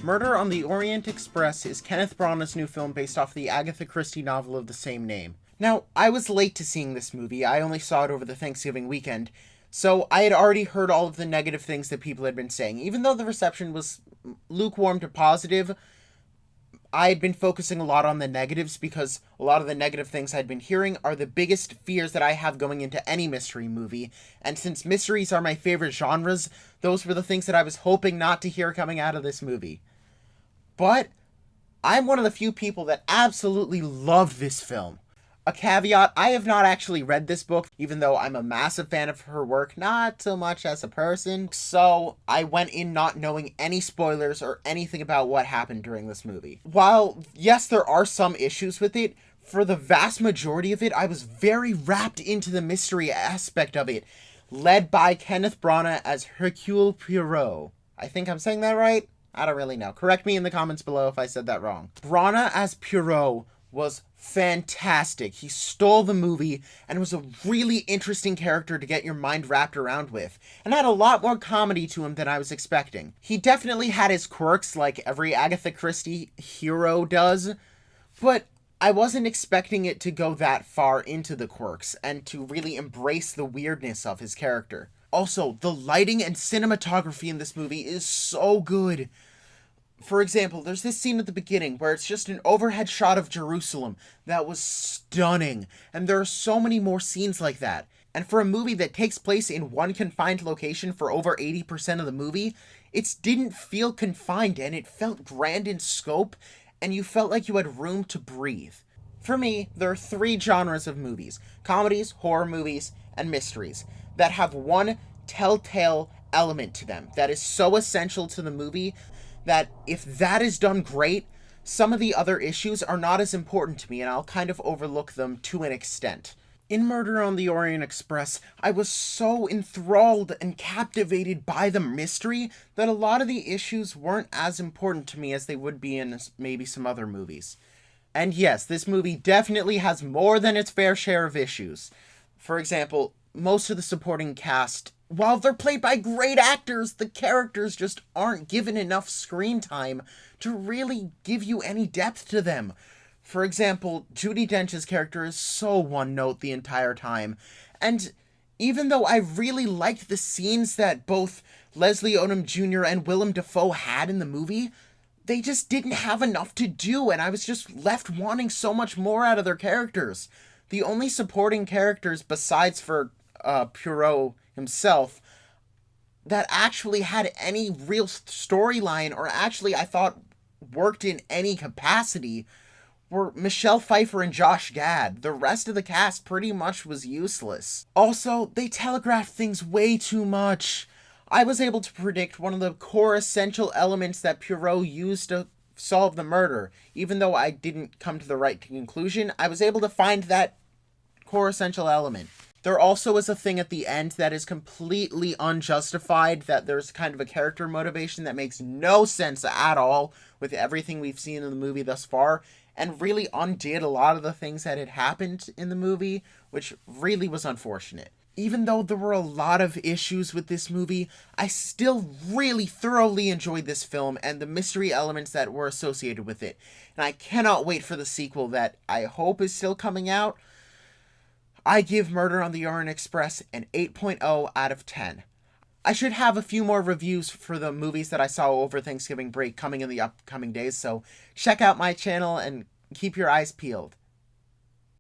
Murder on the Orient Express is Kenneth Branagh's new film based off the Agatha Christie novel of the same name. Now, I was late to seeing this movie. I only saw it over the Thanksgiving weekend, so I had already heard all of the negative things that people had been saying. Even though the reception was lukewarm to positive, I had been focusing a lot on the negatives because a lot of the negative things I'd been hearing are the biggest fears that I have going into any mystery movie. And since mysteries are my favorite genres, those were the things that I was hoping not to hear coming out of this movie. But I'm one of the few people that absolutely loved this film. A caveat, I have not actually read this book, even though I'm a massive fan of her work, not so much as a person, so I went in not knowing any spoilers or anything about what happened during this movie. While, yes, there are some issues with it, for the vast majority of it, I was very wrapped into the mystery aspect of it, led by Kenneth Branagh as Hercule Poirot. I think I'm saying that right? I don't really know. Correct me in the comments below if I said that wrong. Branagh as Poirot was fantastic. He stole the movie and was a really interesting character to get your mind wrapped around with, and had a lot more comedy to him than I was expecting. He definitely had his quirks like every Agatha Christie hero does, but I wasn't expecting it to go that far into the quirks and to really embrace the weirdness of his character. Also, the lighting and cinematography in this movie is so good. For example, there's this scene at the beginning where it's just an overhead shot of Jerusalem that was stunning, and there are so many more scenes like that. And for a movie that takes place in one confined location for over 80% of the movie, it didn't feel confined and it felt grand in scope, and you felt like you had room to breathe. For me, there are three genres of movies: comedies, horror movies, and mysteries, that have one telltale element to them that is so essential to the movie that if that is done great, some of the other issues are not as important to me and I'll kind of overlook them to an extent. In Murder on the Orient Express, I was so enthralled and captivated by the mystery that a lot of the issues weren't as important to me as they would be in maybe some other movies. And yes, this movie definitely has more than its fair share of issues. For example, most of the supporting cast, while they're played by great actors, the characters just aren't given enough screen time to really give you any depth to them. For example, Judi Dench's character is so one-note the entire time, and even though I really liked the scenes that both Leslie Odom Jr. and Willem Dafoe had in the movie, they just didn't have enough to do, and I was just left wanting so much more out of their characters. The only supporting characters besides for Poirot himself that actually had any real storyline, or actually I thought worked in any capacity, were Michelle Pfeiffer and Josh Gad. The rest of the cast pretty much was useless. Also, they telegraphed things way too much. I was able to predict one of the core essential elements that Poirot used to solve the murder. Even though I didn't come to the right conclusion, I was able to find that core essential element. There also is a thing at the end that is completely unjustified, that there's kind of a character motivation that makes no sense at all with everything we've seen in the movie thus far, and really undid a lot of the things that had happened in the movie, which really was unfortunate. Even though there were a lot of issues with this movie, I still really thoroughly enjoyed this film and the mystery elements that were associated with it, and I cannot wait for the sequel that I hope is still coming out. I give Murder on the Orient Express an 8.0 out of 10. I should have a few more reviews for the movies that I saw over Thanksgiving break coming in the upcoming days, so check out my channel and keep your eyes peeled.